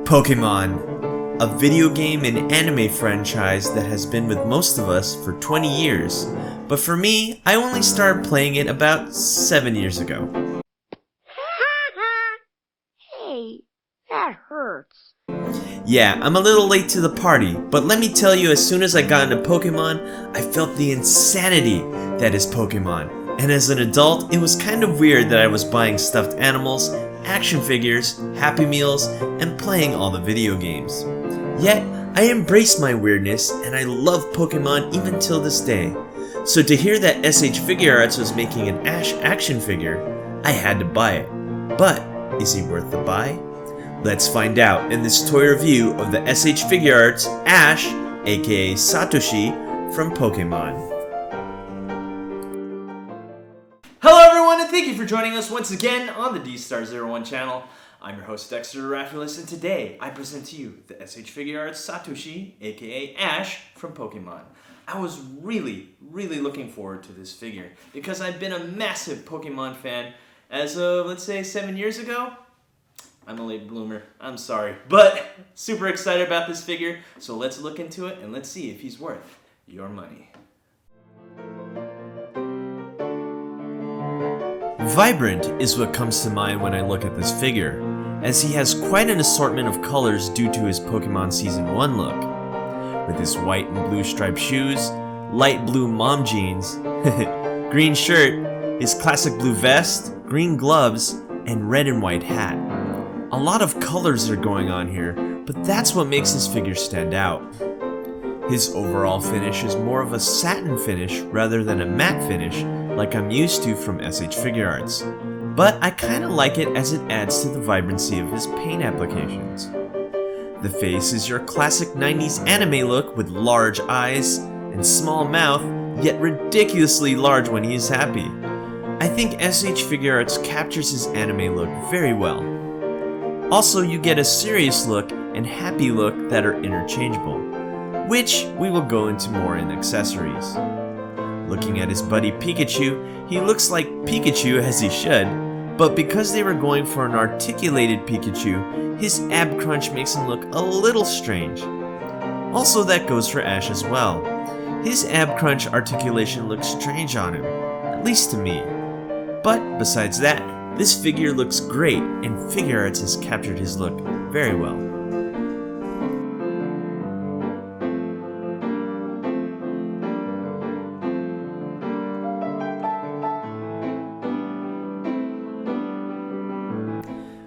Pokemon, a video game and anime franchise that has been with most of us for 20 years, but for me, I only started playing it about 7 years ago. Hey, that hurts. Yeah, I'm a little late to the party, but let me tell you, as soon as I got into Pokemon, I felt the insanity that is Pokemon. And as an adult, it was kind of weird that I was buying stuffed animals, action figures, Happy Meals, and playing all the video games. Yet, I embrace my weirdness, and I love Pokemon even till this day. So to hear that SH Figuarts was making an Ash action figure, I had to buy it. But, is he worth the buy? Let's find out in this toy review of the SH Figuarts Ash, aka Satoshi, from Pokemon. Hello everyone, and thank you for joining us once again on the D*01 channel. I'm your host Dexter Arafiles, and today I present to you the SH Figuarts Satoshi, aka Ash, from Pokemon. I was really looking forward to this figure because I've been a massive Pokemon fan as of, let's say, 7 years ago. I'm a late bloomer, I'm sorry, but super excited about this figure, so let's look into it and let's see if he's worth your money. Vibrant is what comes to mind when I look at this figure, as he has quite an assortment of colors due to his Pokemon Season 1 look. With his white and blue striped shoes, light blue mom jeans, green shirt, his classic blue vest, green gloves, and red and white hat. A lot of colors are going on here, but that's what makes this figure stand out. His overall finish is more of a satin finish rather than a matte finish like I'm used to from SH Figuarts, but I kinda like it as it adds to the vibrancy of his paint applications. The face is your classic 90s anime look with large eyes and small mouth, yet ridiculously large when he is happy. I think SH Figuarts captures his anime look very well. Also, you get a serious look and happy look that are interchangeable, which we will go into more in accessories. Looking at his buddy Pikachu, he looks like Pikachu as he should, but because they were going for an articulated Pikachu, his ab crunch makes him look a little strange. Also, that goes for Ash as well. His ab crunch articulation looks strange on him, at least to me. But besides that, this figure looks great, and Figuarts has captured his look very well.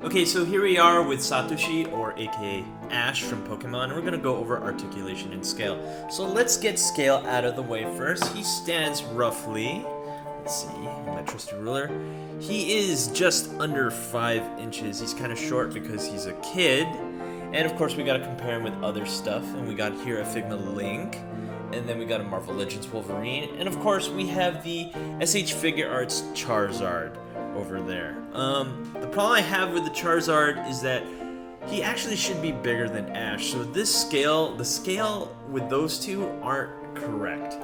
Okay, so here we are with Satoshi, or aka Ash from Pokemon, and we're going to go over articulation and scale. So let's get scale out of the way first. He stands roughly, let's see, my trusty ruler, he is just under 5 inches. He's kind of short because he's a kid, and of course we got to compare him with other stuff, and we got here a Figma Link, and then we got a Marvel Legends Wolverine, and of course we have the SH Figuarts Charizard over there. The problem I have with the Charizard is that he actually should be bigger than Ash, so the scale with those two aren't correct.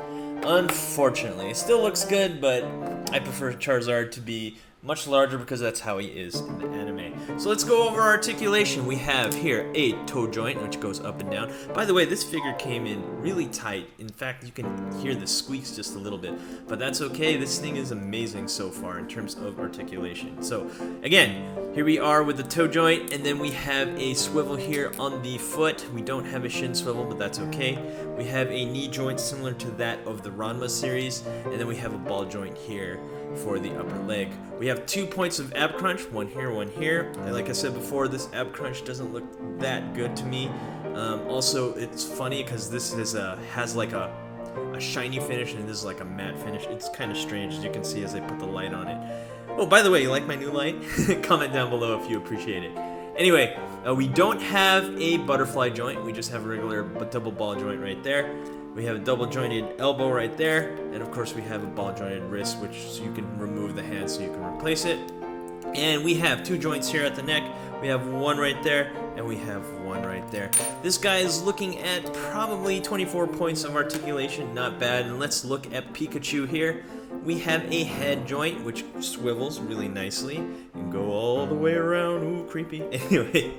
Unfortunately, it still looks good, but I prefer Charizard to be much larger because that's how he is in the anime. So let's go over articulation. We have here a toe joint, which goes up and down. By the way, this figure came in really tight. In fact, you can hear the squeaks just a little bit, but that's okay. This thing is amazing so far in terms of articulation. So again, here we are with the toe joint, and then we have a swivel here on the foot. We don't have a shin swivel, but that's okay. We have a knee joint similar to that of the Ranma series, and then we have a ball joint here for the upper leg. We have 2 points of ab crunch, one here, one here. And like I said before, this ab crunch doesn't look that good to me. Also, it's funny because this has like a shiny finish, and this is like a matte finish. It's kind of strange, as you can see as I put the light on it. Oh, by the way, you like my new light? Comment down below if you appreciate it. Anyway, we don't have a butterfly joint. We just have a regular double ball joint right there. We have a double jointed elbow right there, and of course we have a ball jointed wrist, which you can remove the hand so you can replace it. And we have 2 joints here at the neck. We have one right there, and we have one right there. This guy is looking at probably 24 points of articulation, not bad. And let's look at Pikachu here. We have a head joint, which swivels really nicely and go all the way around. Ooh, creepy. Anyway,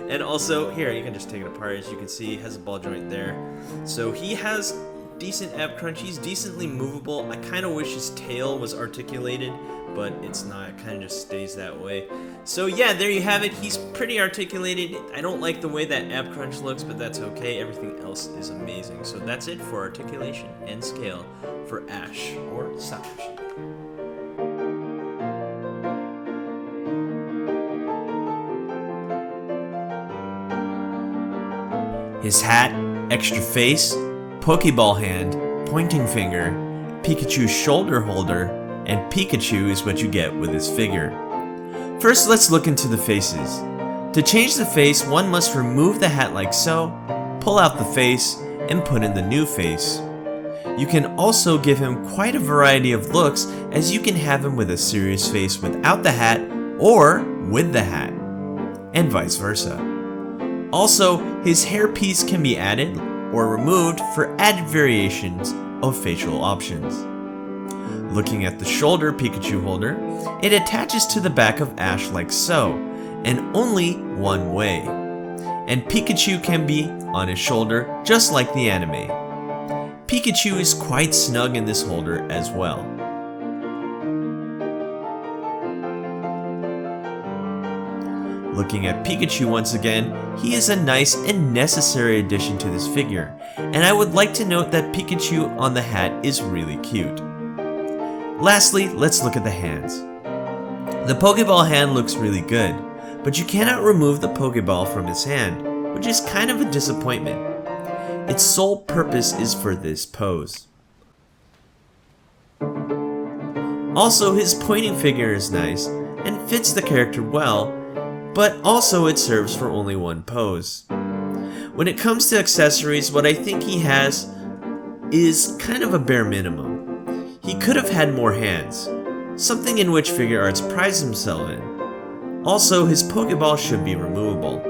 And also, here, you can just take it apart. As you can see, he has a ball joint there. So he has decent ab crunch. He's decently movable. I kind of wish his tail was articulated, but it's not. It kind of just stays that way. So yeah, there you have it. He's pretty articulated. I don't like the way that ab crunch looks, but that's okay. Everything else is amazing. So that's it for articulation and scale for Ash or Satoshi. His hat, extra face, Pokeball hand, pointing finger, Pikachu shoulder holder, and Pikachu is what you get with this figure. First, let's look into the faces. To change the face, one must remove the hat like so, pull out the face, and put in the new face. You can also give him quite a variety of looks, as you can have him with a serious face without the hat or with the hat, and vice versa. Also, his hairpiece can be added or removed for added variations of facial options. Looking at the shoulder Pikachu holder, it attaches to the back of Ash like so, and only one way. And Pikachu can be on his shoulder just like the anime. Pikachu is quite snug in this holder as well. Looking at Pikachu once again, he is a nice and necessary addition to this figure, and I would like to note that Pikachu on the hat is really cute. Lastly, let's look at the hands. The Pokeball hand looks really good, but you cannot remove the Pokeball from his hand, which is kind of a disappointment. Its sole purpose is for this pose. Also, his pointing finger is nice and fits the character well, but also it serves for only one pose. When it comes to accessories, what I think he has is kind of a bare minimum. He could have had more hands, something in which Figuarts prides himself in. Also, his Pokeball should be removable.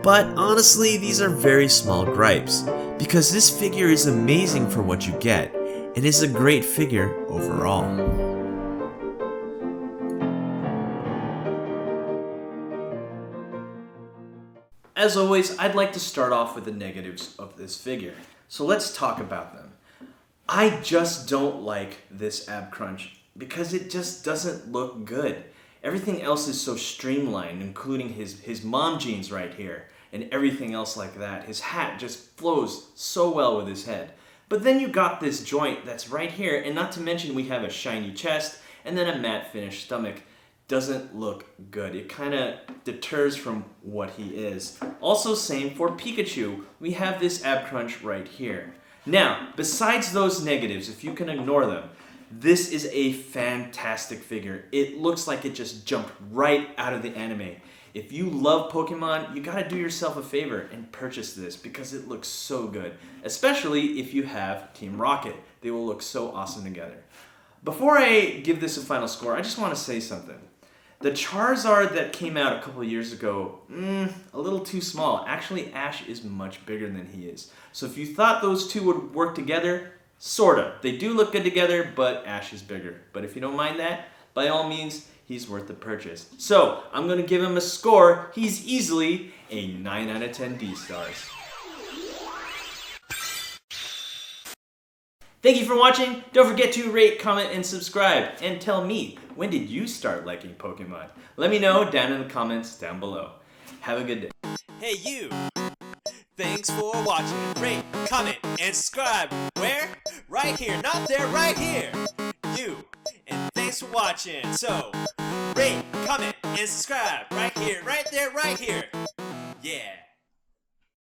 But honestly, these are very small gripes, because this figure is amazing for what you get, and is a great figure overall. As always, I'd like to start off with the negatives of this figure. So let's talk about them. I just don't like this ab crunch because it just doesn't look good. Everything else is so streamlined, including his mom jeans right here and everything else like that. His hat just flows so well with his head. But then you got this joint that's right here, and not to mention we have a shiny chest and then a matte finish stomach. Doesn't look good. It kind of deters from what he is. Also, same for Pikachu. We have this ab crunch right here. Now, besides those negatives, if you can ignore them, this is a fantastic figure. It looks like it just jumped right out of the anime. If you love Pokemon, you gotta do yourself a favor and purchase this because it looks so good. Especially if you have Team Rocket. They will look so awesome together. Before I give this a final score, I just want to say something. The Charizard that came out a couple of years ago, a little too small. Actually, Ash is much bigger than he is. So if you thought those two would work together, sorta. They do look good together, but Ash is bigger. But if you don't mind that, by all means, he's worth the purchase. So I'm going to give him a score. He's easily a 9 out of 10 D-stars. Thank you for watching. Don't forget to rate, comment, and subscribe. And tell me, when did you start liking Pokemon? Let me know down in the comments down below. Have a good day. Hey you! Thanks for watching. Rate, comment, and subscribe. Where? Right here. Not there, right here. You. And thanks for watching. So, rate, comment, and subscribe. Right here, right there, right here. Yeah.